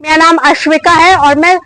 मेरा नाम अश्विका है और मैं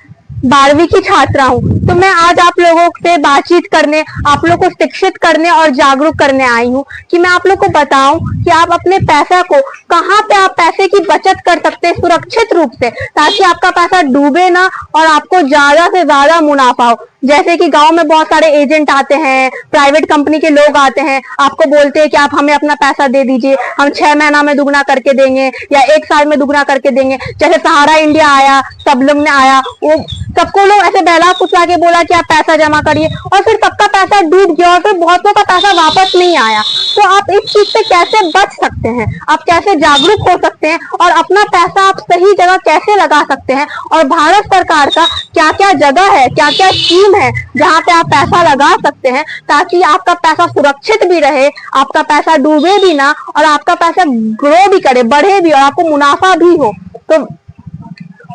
12वीं की छात्रा हूँ। तो मैं आज आप लोगों से बातचीत करने, आप लोग को शिक्षित करने और जागरूक करने आई हूँ कि मैं आप लोग को बताऊं कि आप अपने पैसा को कहाँ पे आप पैसे की बचत कर सकते हैं सुरक्षित रूप से, ताकि आपका पैसा डूबे ना और आपको ज्यादा से ज्यादा मुनाफा हो। जैसे कि गांव में बहुत सारे एजेंट आते हैं, प्राइवेट कंपनी के लोग आते हैं, आपको बोलते हैं कि आप हमें अपना पैसा दे दीजिए, हम 6 महीना में दुगना करके देंगे या 1 साल में दुगना करके देंगे। जैसे सहारा इंडिया आया, सब लोग ने आया, वो सबको लोग ऐसे बहला फुसला के बोला कि आप पैसा जमा करिए और फिर सबका पैसा डूब गया और फिर बहुतों का पैसा वापस नहीं आया। तो आप इस चीज से कैसे बच सकते हैं, आप कैसे जागरूक हो सकते हैं और अपना पैसा आप सही जगह कैसे लगा सकते हैं, और भारत सरकार का क्या क्या जगह है, क्या क्या स्कीम है जहाँ पे आप पैसा लगा सकते हैं ताकि आपका पैसा सुरक्षित भी रहे, आपका पैसा डूबे भी ना और आपका पैसा ग्रो भी करे, बढ़े भी और आपको मुनाफा भी हो। तो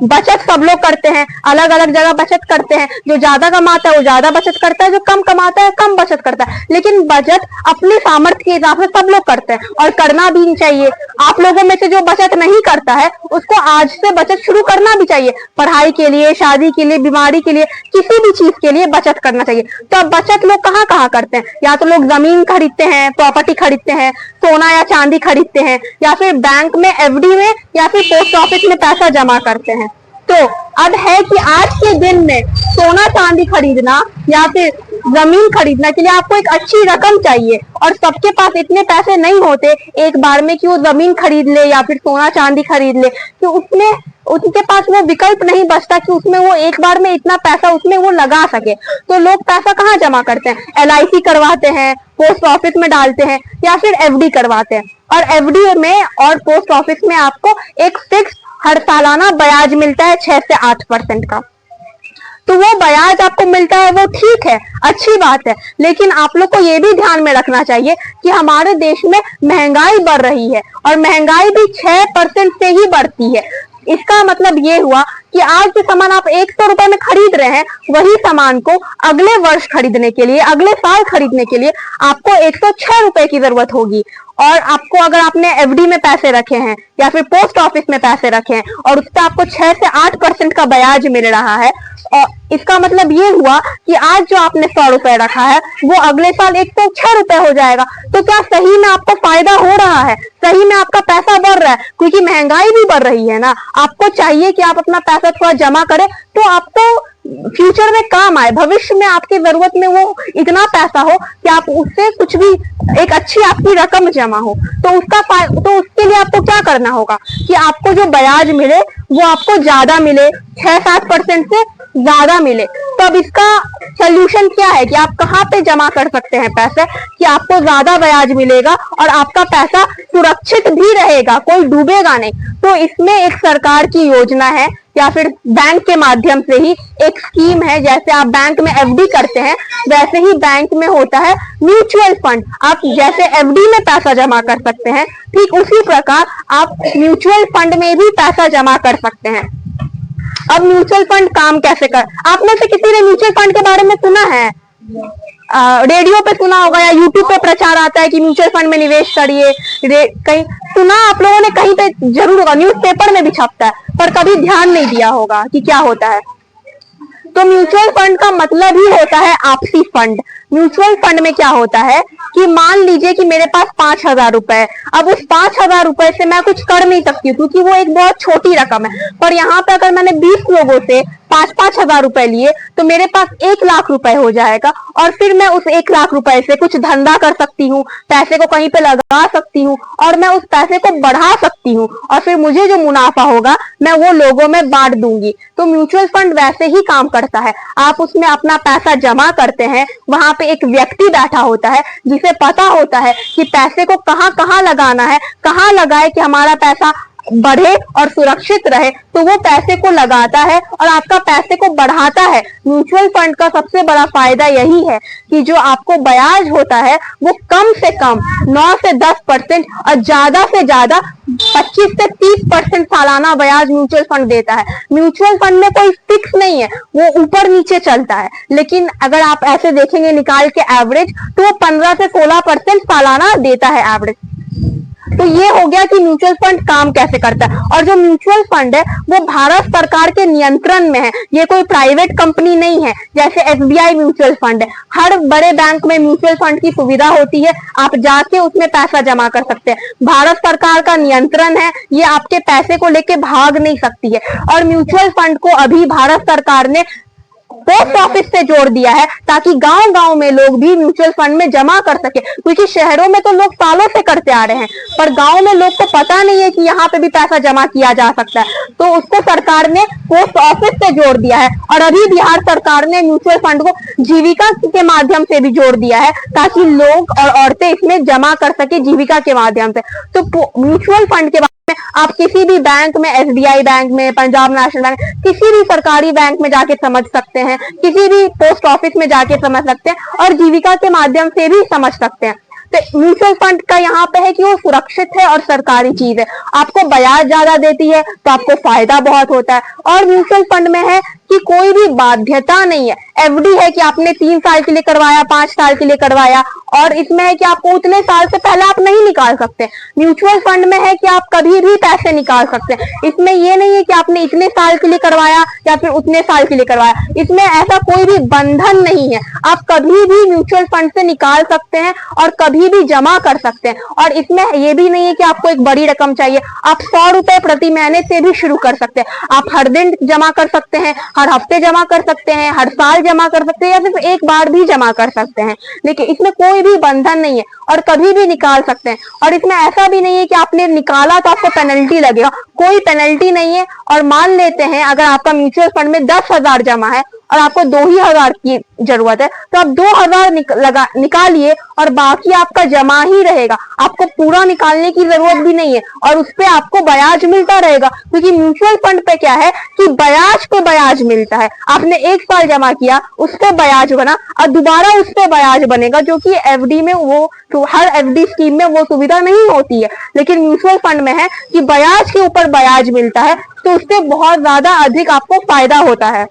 बचत सब लोग करते हैं, अलग अलग जगह बचत करते हैं। जो ज्यादा कमाता है वो ज्यादा बचत करता है, जो कम कमाता है कम बचत करता है, लेकिन बचत अपने सामर्थ्य के हिसाब से सब लोग करते हैं और करना भी चाहिए। आप लोगों में से जो बचत नहीं करता है उसको आज से बचत शुरू करना भी चाहिए। पढ़ाई के लिए, शादी के लिए, बीमारी के लिए, किसी भी चीज के लिए बचत करना चाहिए। तो अब बचत लोग कहाँ कहाँ करते हैं, या तो लोग जमीन खरीदते हैं, प्रॉपर्टी खरीदते हैं, सोना या चांदी खरीदते हैं, या फिर बैंक में एफडी में या फिर पोस्ट ऑफिस में पैसा जमा करते हैं। तो अब है कि आज के दिन में सोना चांदी खरीदना या फिर जमीन खरीदने के लिए आपको एक अच्छी रकम चाहिए, और सबके पास इतने पैसे नहीं होते एक बार में कि वो जमीन खरीद ले या फिर सोना चांदी खरीद ले। तो उसमें उनके पास वो विकल्प नहीं बचता कि उसमें वो एक बार में इतना पैसा उसमें वो लगा सके। तो लोग पैसा कहाँ जमा करते हैं, LIC करवाते हैं, पोस्ट ऑफिस में डालते हैं या फिर FD करवाते हैं। और FD में और पोस्ट ऑफिस में आपको एक फिक्स हर सालाना ब्याज मिलता है 6 से 8% का। तो वो ब्याज आपको मिलता है, वो ठीक है, अच्छी बात है, लेकिन आप लोग को ये भी ध्यान में रखना चाहिए कि हमारे देश में महंगाई बढ़ रही है और महंगाई भी 6% से ही बढ़ती है। इसका मतलब ये हुआ कि आज जो सामान आप 100 रुपए में खरीद रहे हैं, वही सामान को अगले वर्ष खरीदने के लिए, अगले साल खरीदने के लिए आपको 106 रुपए की जरूरत होगी। और आपको अगर आपने FD में पैसे रखे हैं या फिर पोस्ट ऑफिस में पैसे रखे हैं और उस पर आपको 6 से 8% का ब्याज मिल रहा है, और इसका मतलब ये हुआ कि आज जो आपने 100 रुपए रखा है वो अगले साल 106 रुपए हो जाएगा। तो क्या सही में आपको फायदा हो रहा है, सही में आपका पैसा बढ़ रहा है? क्योंकि महंगाई भी बढ़ रही है ना। आपको चाहिए कि आप अपना पैसा थोड़ा जमा करें तो आपको फ्यूचर में काम आए, भविष्य में आपकी जरूरत में वो इतना पैसा हो कि आप उससे कुछ भी एक अच्छी आपकी रकम जमा हो। तो उसके लिए आपको क्या करना होगा कि आपको जो ब्याज मिले वो आपको ज्यादा मिले, 6-7% से ज्यादा मिले। तो अब इसका सोल्यूशन क्या है कि आप कहाँ पे जमा कर सकते हैं पैसे कि आपको ज्यादा ब्याज मिलेगा और आपका पैसा सुरक्षित भी रहेगा, कोई डूबेगा नहीं। तो इसमें एक सरकार की योजना है या फिर बैंक के माध्यम से ही एक स्कीम है। जैसे आप बैंक में FD करते हैं वैसे ही बैंक में होता है म्यूचुअल फंड। आप जैसे FD में पैसा जमा कर सकते हैं, ठीक उसी प्रकार आप म्यूचुअल फंड में भी पैसा जमा कर सकते हैं। अब म्यूचुअल फंड काम कैसे कर, आप में से किसी ने म्यूचुअल फंड के बारे में सुना है? रेडियो पे सुना होगा या यूट्यूब पे प्रचार आता है कि म्यूचुअल फंड में निवेश करिए, कहीं सुना आप लोगों ने, कहीं पे जरूर होगा, न्यूज़पेपर में भी छपता है, पर कभी ध्यान नहीं दिया होगा कि क्या होता है। तो म्यूचुअल फंड का मतलब ही होता है आपसी फंड। म्यूचुअल फंड में क्या होता है कि मान लीजिए कि मेरे पास 5,000 रुपए है। अब उस 5,000 रुपए से मैं कुछ कर नहीं सकती क्योंकि वो एक बहुत छोटी रकम है, पर यहाँ पे अगर मैंने 20 लोगों से 5-5 हजार रुपए लिए तो मेरे पास 1 लाख रुपए हो जाएगा, और फिर मैं उस 1 लाख रुपए से कुछ धंधा कर सकती हूँ, पैसे को कहीं पे लगा सकती हूँ और मैं उस पैसे को बढ़ा सकती हूँ, और फिर मुझे जो मुनाफा होगा मैं वो लोगों में बांट दूंगी। तो म्यूचुअल फंड वैसे ही काम करता है। आप उसमें अपना पैसा जमा करते हैं, वहां पे एक व्यक्ति बैठा होता है जिसे पता होता है कि पैसे को कहाँ कहाँ लगाना है, कहाँ लगाए कि हमारा पैसा बढ़े और सुरक्षित रहे। तो वो पैसे को लगाता है और आपका पैसे को बढ़ाता है। म्यूचुअल फंड का सबसे बड़ा फायदा यही है कि जो आपको ब्याज होता है वो कम से कम 9 से 10% और ज्यादा से ज्यादा 25 से 30% सालाना ब्याज म्यूचुअल फंड देता है। म्यूचुअल फंड में कोई फिक्स नहीं है, वो ऊपर नीचे चलता है, लेकिन अगर आप ऐसे देखेंगे निकाल के एवरेज तो वो 15 से 16% सालाना देता है एवरेज। तो ये हो गया कि म्यूचुअल फंड काम कैसे करता है। और जो म्यूचुअल फंड है वो भारत सरकार के नियंत्रण में है, ये कोई प्राइवेट कंपनी नहीं है जैसे एसबीआई म्यूचुअल फंड है। हर बड़े बैंक में म्यूचुअल फंड की सुविधा होती है, आप जाके उसमें पैसा जमा कर सकते हैं। भारत सरकार का नियंत्रण है, ये आपके पैसे को लेके भाग नहीं सकती है। और म्यूचुअल फंड को अभी भारत सरकार ने पोस्ट ऑफिस से जोड़ दिया है ताकि गांव गांव में लोग भी म्यूचुअल फंड में जमा कर सके, क्योंकि शहरों में तो लोग सालों से करते आ रहे हैं पर गांव में लोग को पता नहीं है कि यहाँ पे भी पैसा जमा किया जा सकता है। तो उसको सरकार ने पोस्ट ऑफिस से जोड़ दिया है। और अभी बिहार सरकार ने म्यूचुअल फंड को जीविका के माध्यम से भी जोड़ दिया है ताकि लोग और औरतें इसमें जमा कर सके जीविका के माध्यम से। तो म्यूचुअल फंड के आप किसी भी बैंक में, एसबीआई बैंक में, पंजाब नेशनल बैंक, किसी भी सरकारी बैंक में जाके समझ सकते हैं, किसी भी पोस्ट ऑफिस में जाके समझ सकते हैं और जीविका के माध्यम से भी समझ सकते हैं। तो म्यूचुअल फंड का यहाँ पे है कि वो सुरक्षित है और सरकारी चीज है, आपको ब्याज ज्यादा देती है तो आपको फायदा बहुत होता है। और म्यूचुअल फंड में है कि कोई भी बाध्यता नहीं है, एफडी है कि आपने 3 साल के लिए करवाया, 5 साल के लिए करवाया, और इसमें है कि आपको उतने साल से पहले आप नहीं निकाल सकते। म्यूचुअल फंड में है कि आप कभी भी पैसे निकाल सकते हैं, इसमें ये नहीं है कि आपने इतने साल के लिए करवाया या फिर उतने साल के लिए करवाया, इसमें ऐसा कोई भी बंधन नहीं है। आप कभी भी म्यूचुअल फंड से निकाल सकते हैं और कभी भी जमा कर सकते हैं। और इसमें ये भी नहीं है कि आपको एक बड़ी रकम चाहिए, आप 100 रुपए प्रति महीने से भी शुरू कर सकते हैं। आप हर दिन जमा कर सकते हैं, हर हफ्ते जमा कर सकते हैं, हर साल जमा कर सकते हैं या फिर एक बार भी जमा कर सकते हैं। लेकिन इसमें कोई भी बंधन नहीं है और कभी भी निकाल सकते हैं। और इसमें ऐसा भी नहीं है कि आपने निकाला तो आपको पेनल्टी लगेगा, कोई पेनल्टी नहीं है। और मान लेते हैं अगर आपका म्यूचुअल फंड में 10,000 जमा है और आपको 2,000 की जरूरत है तो आप 2,000 निकालिए और बाकी आपका जमा ही रहेगा, आपको पूरा निकालने की जरूरत भी नहीं है और उस पे आपको ब्याज मिलता रहेगा। क्योंकि म्यूचुअल फंड पे क्या है कि ब्याज पे ब्याज मिलता है। आपने 1 साल जमा किया, उस पे ब्याज बना और दोबारा उस पे ब्याज बनेगा, जो कि एफडी में वो तो हर एफडी स्कीम में वो सुविधा नहीं होती है। लेकिन म्यूचुअल फंड में है कि ब्याज के ऊपर ब्याज मिलता है तो उससे बहुत ज्यादा अधिक आपको फायदा होता है।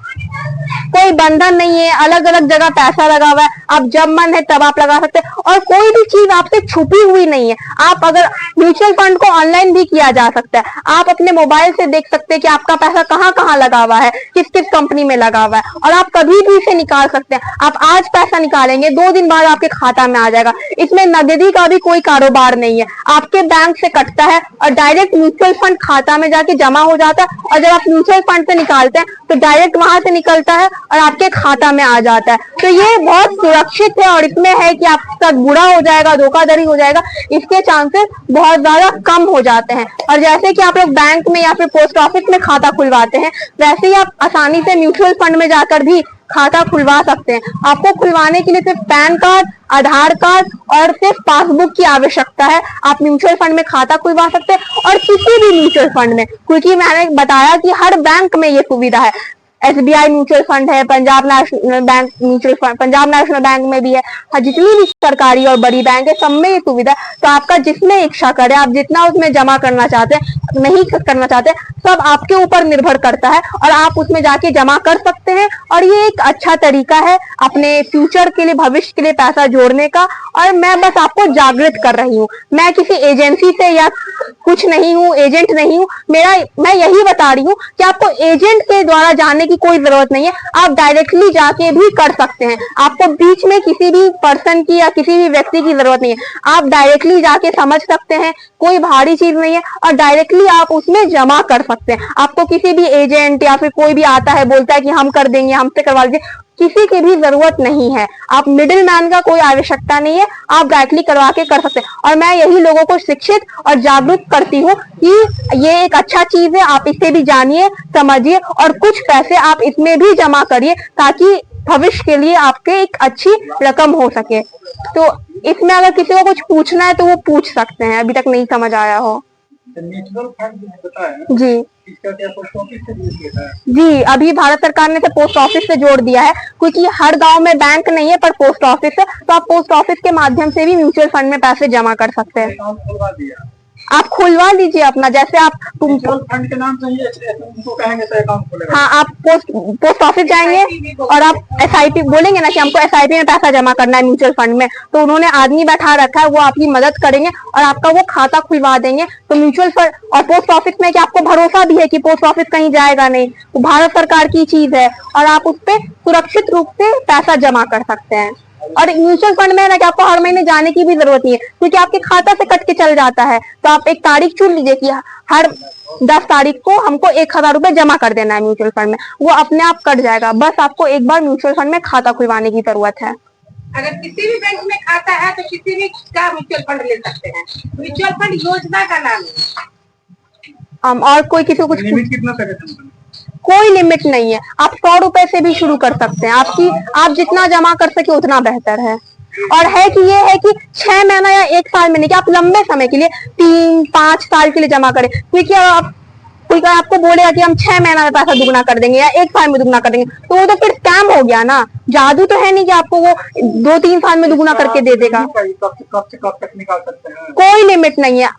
कोई बंधन नहीं है, अलग अलग जगह पैसा लगा हुआ है, आप जब मन है तब आप लगा सकते हैं और कोई भी चीज आपसे छुपी हुई नहीं है। आप अगर म्यूचुअल फंड को ऑनलाइन भी किया जा सकता है, आप अपने मोबाइल से देख सकते हैं कि आपका पैसा कहाँ कहाँ लगा हुआ है, किस किस कंपनी में लगा हुआ है और आप कभी भी इसे निकाल सकते हैं। आप आज पैसा निकालेंगे, 2 दिन बाद आपके खाता में आ जाएगा। इसमें नगदी का भी कोई कारोबार नहीं है, आपके बैंक से कटता है और डायरेक्ट म्यूचुअल फंड खाता में जाके जमा हो जाता है। और जब आप म्यूचुअल फंड से निकालते हैं तो डायरेक्ट वहां से निकलता है और आपके खाता में आ जाता है। तो ये बहुत सुरक्षित है और इसमें है कि आपके साथ बुरा हो जाएगा, धोखाधड़ी हो जाएगा, इसके चांसेस बहुत ज्यादा कम हो जाते हैं। और जैसे कि आप लोग बैंक में या फिर पोस्ट ऑफिस में खाता खुलवाते हैं, वैसे ही आप आसानी से म्यूचुअल फंड में जाकर भी खाता खुलवा सकते हैं। आपको खुलवाने के लिए सिर्फ पैन कार्ड, आधार कार्ड और सिर्फ पासबुक की आवश्यकता है। आप म्यूचुअल फंड में खाता खुलवा सकते हैं और किसी भी म्यूचुअल फंड में, क्योंकि मैंने बताया कि हर बैंक में ये सुविधा है। एसबीआई म्यूचुअल फंड है, Punjab national bank mutual fund, Punjab national bank में भी है, जितनी भी सरकारी और बड़ी बैंक है सब में ये सुविधा। तो आपका जिसमें इच्छा करे, आप जितना उसमें जमा करना चाहते हैं, नहीं करना चाहते, सब आपके ऊपर निर्भर करता है और आप उसमें जाके जमा कर सकते हैं। और ये एक अच्छा तरीका है अपने फ्यूचर के लिए, भविष्य के लिए पैसा जोड़ने का। और मैं बस आपको जागृत कर रही हूँ, मैं किसी एजेंसी से या कुछ नहीं हूँ, एजेंट नहीं हूँ। मैं यही बता रही हूँ कि आपको एजेंट के द्वारा जानने की कोई जरूरत नहीं है, आप डायरेक्टली जाके भी कर सकते हैं। आपको बीच में किसी भी पर्सन की या किसी भी व्यक्ति की जरूरत नहीं है, आप डायरेक्टली जाके समझ सकते हैं, कोई भारी चीज नहीं है और डायरेक्टली आप उसमें जमा कर सकते हैं। आपको किसी भी एजेंट या फिर कोई भी आता है बोलता है कि हम कर देंगे, हमसे करवा लीजिए, किसी की भी जरूरत नहीं है। आप मिडिल मैन का कोई आवश्यकता नहीं है, आप डायरेक्टली करवा के कर सकते हैं। और मैं यही लोगों को शिक्षित और जागरूक करती हूँ कि ये एक अच्छा चीज है, आप इसे भी जानिए, समझिए और कुछ पैसे आप इसमें भी जमा करिए ताकि भविष्य के लिए आपके एक अच्छी रकम हो सके। तो इसमें अगर किसी को कुछ पूछना है तो वो पूछ सकते हैं, अभी तक नहीं समझ आया हो। म्यूचुअल फंड बताया जी, इसका क्या पोस्ट ऑफिस से जोड़ दिया है? जी, अभी भारत सरकार ने तो पोस्ट ऑफिस से जोड़ दिया है, क्योंकि हर गांव में बैंक नहीं है पर पोस्ट ऑफिस है, तो आप पोस्ट ऑफिस के माध्यम से भी म्यूचुअल फंड में पैसे जमा कर सकते हैं। अकाउंट खुलवा दिया? आप खुलवा लीजिए अपना, जैसे आप म्यूचुअल फंड के नाम से ही उनको कहेंगे तो अकाउंट खोलेगा। हाँ, आप पोस्ट ऑफिस जाएंगे और आप एसआईपी बोलेंगे ना कि हमको एसआईपी में पैसा जमा करना है म्यूचुअल फंड में, तो उन्होंने आदमी बैठा रखा है, वो आपकी मदद करेंगे और आपका वो खाता खुलवा देंगे। तो म्यूचुअल फंड और पोस्ट ऑफिस में कि आपको भरोसा भी है कि पोस्ट ऑफिस कहीं जाएगा नहीं, वो भारत सरकार की चीज है और आप उस पर सुरक्षित रूप से पैसा जमा कर सकते हैं। और म्यूचुअल फंड में है ना कि आपको हर महीने जाने की भी जरूरत नहीं है, क्योंकि आपके खाता से कट के चल जाता है। तो आप एक तारीख चुन लीजिए कि हर 10 तारीख को हमको 1000 रुपए जमा कर देना है म्यूचुअल फंड में, वो अपने आप कट जाएगा। बस आपको एक बार म्यूचुअल फंड में खाता खुलवाने की जरूरत है। अगर किसी भी बैंक में खाता है तो किसी भी का म्यूचुअल फंड ले सकते हैं। म्यूचुअल फंड योजना का नाम है। और कोई किसी को कुछ लिमिट कितना तक है? कोई लिमिट नहीं है, आप 100 रुपए से भी शुरू कर सकते हैं। आप जितना जमा कर सके उतना बेहतर है। और है कि ये है कि 6 महीना या 1 साल में नहीं, कि आप लंबे समय के लिए 3-5 साल के लिए जमा करें। क्योंकि आप कोई आपको बोलेगा कि हम 6 महीना में पैसा दुगना कर देंगे या 1 साल में दुगना कर देंगे, तो वो तो फिर स्कैम हो गया ना। जादू तो है नहीं कि आपको वो 2-3 साल में दुगना करके दे देगा। कब से कब तक निकाल सकते हैं? कोई लिमिट नहीं है।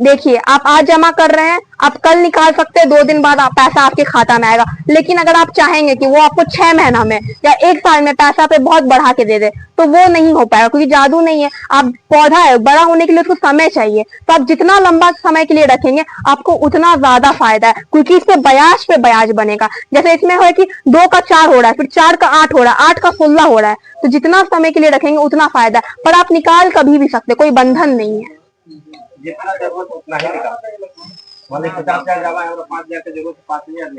देखिए, आप आज जमा कर रहे हैं, आप कल निकाल सकते हैं, 2 दिन बाद पैसा आपके खाता में आएगा। लेकिन अगर आप चाहेंगे कि वो आपको 6 महीना में या 1 साल में पैसा पे बहुत बढ़ा के दे दे, तो वो नहीं हो पाएगा, क्योंकि जादू नहीं है। आप पौधा है, बड़ा होने के लिए उसको समय चाहिए। तो आप जितना लंबा समय के लिए रखेंगे आपको उतना ज्यादा फायदा है, क्योंकि इस पे ब्याज बनेगा। जैसे इसमें है कि 2 का 4 हो रहा है, फिर 4 का 8 हो रहा है, 8 का 16 हो रहा है। तो जितना समय के लिए रखेंगे उतना फायदा है, पर आप निकाल कभी भी सकते, कोई बंधन नहीं है। जितना जरूरत उतना ही निकाल। 50,000 जमा है और 5,000 की जरूरत 5,000